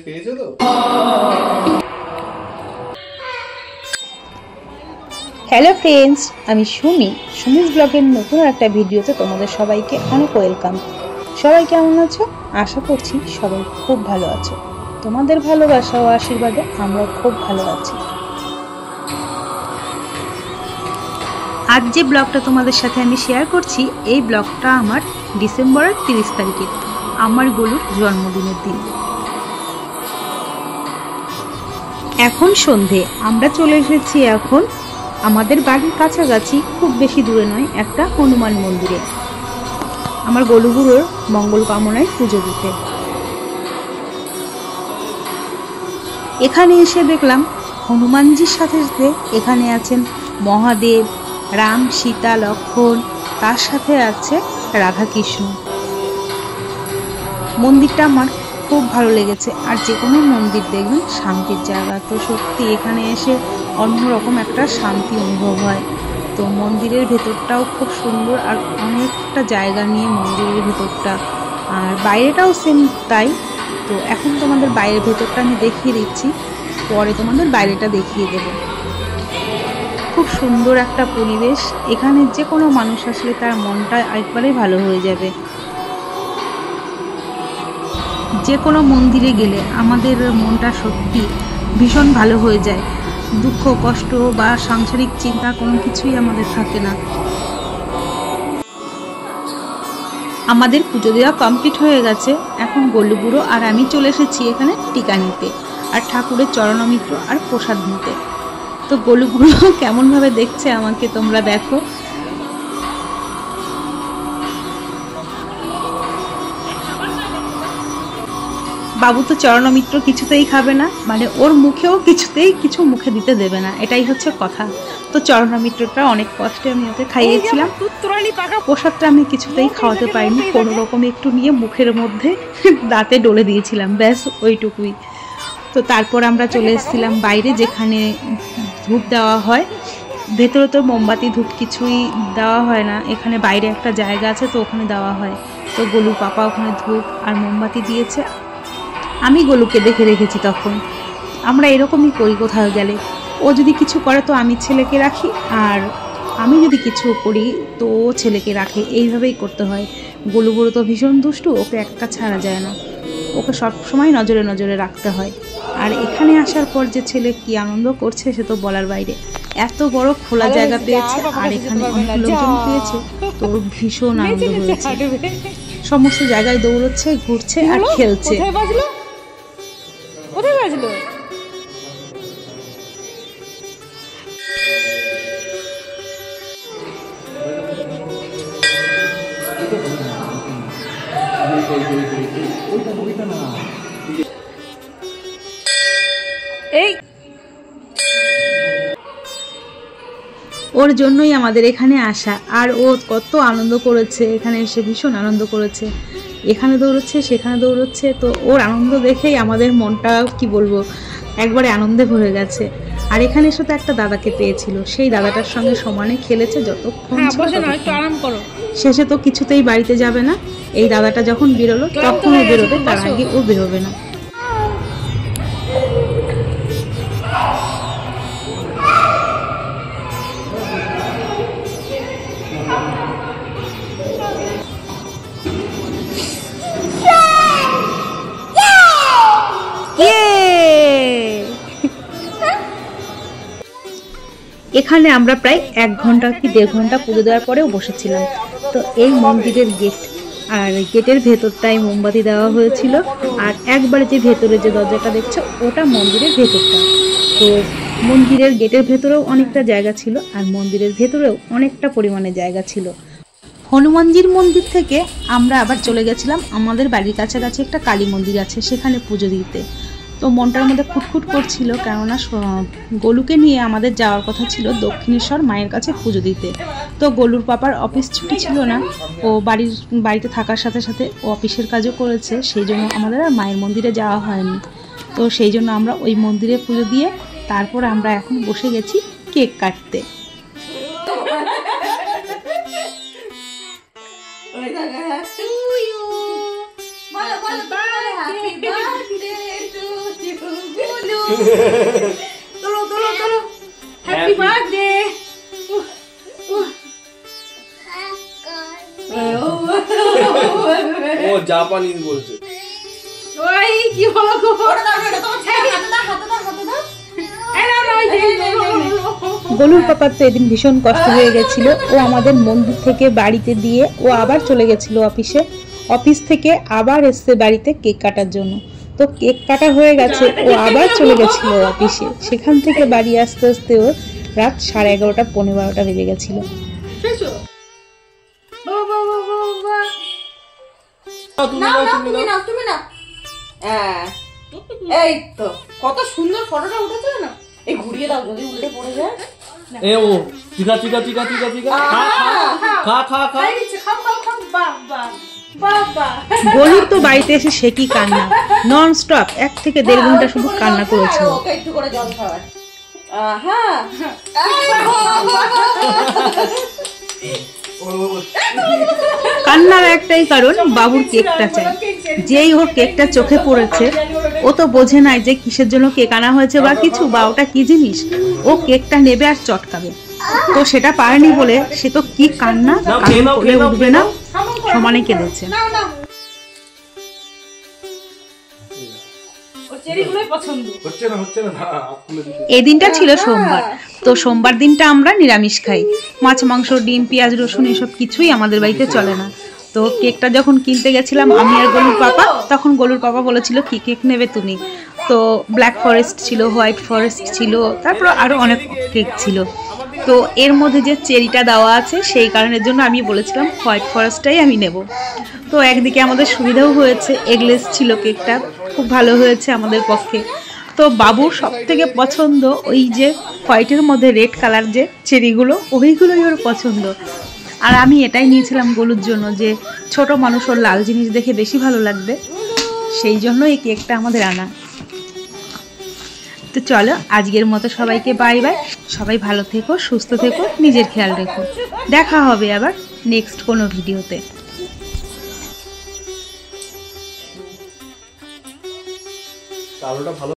পেয়েছো তো? Hello friends, আমি সুমিস ব্লগের নতুন একটা ভিডিওতে তোমাদের সবাইকে অনেক ওয়েলকাম। সবাই কেমন আছো? আশা করছি সবাই খুব ভালো আছো। তোমাদের ভালোবাসা ও আশীর্বাদে আমরা খুব ভালো আছি। আজ যে ব্লগটা তোমাদের সাথে আমি শেয়ার করছি, এই ব্লগটা আমার ডিসেম্বরের 30 তারিখের, আমার গলুর জন্মদিনের দিন। এখন সন্ধে, আমরা চলে এসেছি এখন আমাদের বাড়ির কাছাকাছি, খুব বেশি দূরে নয়, একটা হনুমান মন্দিরে আমার গলুগুলোর মঙ্গল কামনায় পুজো দিতে। এখানে এসে দেখলাম হনুমানজির সাথে সাথে এখানে আছেন মহাদেব, রাম, সীতা, লক্ষ্মণ, তার সাথে আছে রাধাকৃষ্ণ। মন্দিরটা আমার খুব ভালো লেগেছে। আর যে কোনো মন্দির দেখবেন শান্তির জায়গা, তো সত্যি এখানে এসে অন্যরকম একটা শান্তি অনুভব হয়। তো মন্দিরের ভেতরটাও খুব সুন্দর, আর অনেকটা জায়গা নিয়ে মন্দিরের ভেতরটা, আর বাইরেটাও সেম তাই। তো এখন তোমাদের বাইরের ভেতরটা আমি দেখিয়ে দিচ্ছি, পরে তোমাদের বাইরেটা দেখিয়ে দেব। খুব সুন্দর একটা পরিবেশ, এখানে যে কোনো মানুষ আসলে তার মনটা একবারেই ভালো হয়ে যাবে। যে কোনো মন্দিরে গেলে আমাদের মনটা সত্যি ভীষণ ভালো হয়ে যায়। দুঃখ কষ্ট বা সাংসারিক চিন্তা কোনো কিছুই আমাদের থাকে না। আমাদের পুজো দেওয়া কমপ্লিট হয়ে গেছে। এখন গলু বুড়ো আর আমি চলে এসেছি এখানে টিকা নিতে, আর ঠাকুরের চরণমিত্র আর প্রসাদ নিতে। তো গলু বুড়ো কেমনভাবে দেখছে আমাকে তোমরা দেখো। বাবু তো চরণমিত্র কিছুতেই খাবে না, মানে ওর মুখেও কিছুতেই কিছু মুখে দিতে দেবে না, এটাই হচ্ছে কথা। তো চরণমিত্রটা অনেক কষ্টে আমি ওকে খাইয়েছিলাম। প্রসাদটা আমি কিছুতেই খাওয়াতে পারিনি, কোনো রকম একটু নিয়ে মুখের মধ্যে দাঁতে ডলে দিয়েছিলাম, ব্যাস ওইটুকুই। তো তারপর আমরা চলে এসেছিলাম বাইরে, যেখানে ধূপ দেওয়া হয়। ভেতরে তো মোমবাতি ধূপ কিছুই দেওয়া হয় না, এখানে বাইরে একটা জায়গা আছে, তো ওখানে দেওয়া হয়। তো গলু পাপা ওখানে ধূপ আর মোমবাতি দিয়েছে। আমি গলুকে দেখে রেখেছি। তখন আমরা এরকমই করি, কোথাও গেলে ও যদি কিছু করে তো আমি ছেলেকে রাখি, আর আমি যদি কিছু করি তো ও ছেলেকে রাখে, এইভাবেই করতে হয়। গলু বুড়ো তো ভীষণ দুষ্টু, ওকে একটা ছাড়া যায় না, ওকে সবসময় নজরে নজরে রাখতে হয়। আর এখানে আসার পর যে ছেলে কি আনন্দ করছে সে তো বলার বাইরে। এত বড় খোলা জায়গা পেয়েছে, আর এখানে অনেক লোকজন পেয়েছে, তো ওর ভীষণ আনন্দ হয়েছে। সমস্ত জায়গায় দৌড়চ্ছে, ঘুরছে আর খেলছে। কোথায় বাজলো? এই ওর জন্যই আমাদের এখানে আসা, আর ও কত আনন্দ করেছে, এখানে এসে ভীষণ আনন্দ করেছে। এখানে দৌড়চ্ছে, সেখানে দৌড়চ্ছে, তো ওর আনন্দ দেখেই আমাদের মনটা কি বলবো একবারে আনন্দে ভরে গেছে। আর এখানে এসে তো একটা দাদাকে পেয়েছিল, সেই দাদাটার সঙ্গে সমানে খেলেছে যতক্ষণ। শেষে তো কিছুতেই বাড়িতে যাবে না। এই দাদাটা যখন বেরোলো তখন ও বেরোবে, তার আগে ও বেরোবে না। এখানে আমরা প্রায় 1 ঘন্টা কি 1.5 ঘন্টা পুজো দেওয়ার পরেও বসেছিলাম। তো এই মন্দিরের গেট, আর গেটের ভেতরটাই মোমবাতি দেওয়া হয়েছিল। আর একবারে যে ভেতরে যে দরজাটা দেখছো ওটা মন্দিরের ভেতরটা। তো মন্দিরের গেটের ভেতরেও অনেকটা জায়গা ছিল, আর মন্দিরের ভেতরেও অনেকটা পরিমাণে জায়গা ছিল। হনুমানজির মন্দির থেকে আমরা আবার চলে গেছিলাম আমাদের বাড়ির কাছাকাছি একটা কালী মন্দির আছে, সেখানে পুজো দিতে। তো মনটার মধ্যে খুঁতখুঁত করছিল, কেননা গলুকে নিয়ে আমাদের যাওয়ার কথা ছিল দক্ষিণেশ্বর মায়ের কাছে পুজো দিতে। তো গলুর পাপার অফিস ছুটি ছিল না, ও বাড়িতে থাকার সাথে সাথে ও অফিসের কাজও করেছে, সেই জন্য আমাদের আর মায়ের মন্দিরে যাওয়া হয়নি। তো সেই জন্য আমরা ওই মন্দিরে পুজো দিয়ে তারপর আমরা এখন বসে গেছি কেক কাটতে। তোলো তোলো তোলো হ্যাপি বার্থডে ও জাপানিজ বলছে ওই কি হলো গো এটা তোমার ছেলে হাতে দাও গোলুর পাপার তো এদিন ভীষণ কষ্ট হয়ে গেছিল ও আমাদের মন্দির থেকে বাড়িতে দিয়ে ও আবার চলে গেছিল অফিস থেকে আবার এসছে বাড়িতে কেক কাটার জন্য তো কেক কাটা হয়ে গেছে ও আবার চলে গেছিল অফিসে সেখান থেকে বাড়ি আসতে আসতে ওর রাত 11:30 পৌনে 12টা বেজে গেছিল এই তো কত সুন্দর ফটোটা উঠেছে না এই ঘুরিয়ে দাও যদি উল্টে পড়ে যায় এ ও চিকা চিকা চিকা চিকা চিকা খা খা খা গোলুর তো বাড়িতে এসে সে কি কান্না নন স্টপ 1 থেকে 1.5 ঘন্টা শুধু কান্না করেছে ওকে একটু করে জল খাওয়ায় কান্নার একটাই কারণ বাবুর কেকটা চাই যেই ওর কেকটা চোখে পড়েছে ও তো বোঝে নাই যে কিসের জন্য কেক আনা হয়েছে বা কিছু বা ওটা কি জিনিস ও কেকটা নেবে আর চটকাবে তো সেটা পারেনি বলে সে তো কি কান্না করে উঠবে না সমানে কেঁদেছে এই দিনটা ছিল সোমবার তো সোমবার দিনটা আমরা নিরামিষ খাই মাছ মাংস ডিম পেঁয়াজ রসুন এসব কিছুই আমাদের বাড়িতে চলে না তো কেকটা যখন কিনতে গেছিলাম আমি আর গোলুর পাপা তখন গোলুর পাপা বলেছিল কি কেক নেবে তুমি তো ব্ল্যাক ফরেস্ট ছিল হোয়াইট ফরেস্ট ছিল তারপর আরো অনেক কেক ছিল তো এর মধ্যে যে চেরিটা দেওয়া আছে সেই কারণের জন্য আমি বলেছিলাম হোয়াইট ফরেস্টটাই আমি নেব তো একদিকে আমাদের সুবিধাও হয়েছে এগলেস ছিল কেকটা খুব ভালো হয়েছে আমাদের পক্ষে তো বাবুর সব থেকে পছন্দ ওই যে হোয়াইটের মধ্যে রেড কালার যে চেরিগুলো ওইগুলোই ওর পছন্দ আর আমি এটাই নিয়েছিলাম গোলুর জন্য যে ছোট মানুষ ওর লাল জিনিস দেখে বেশি ভালো লাগবে সেই জন্য এই কেকটা আমাদের আনা তো চলো আজকের মতো সবাইকে বাই বাই সবাই ভালো থেকো সুস্থ থেকো নিজের খেয়াল রেখো দেখা হবে আবার নেক্সট কোনো ভিডিওতে কালোটা ভালো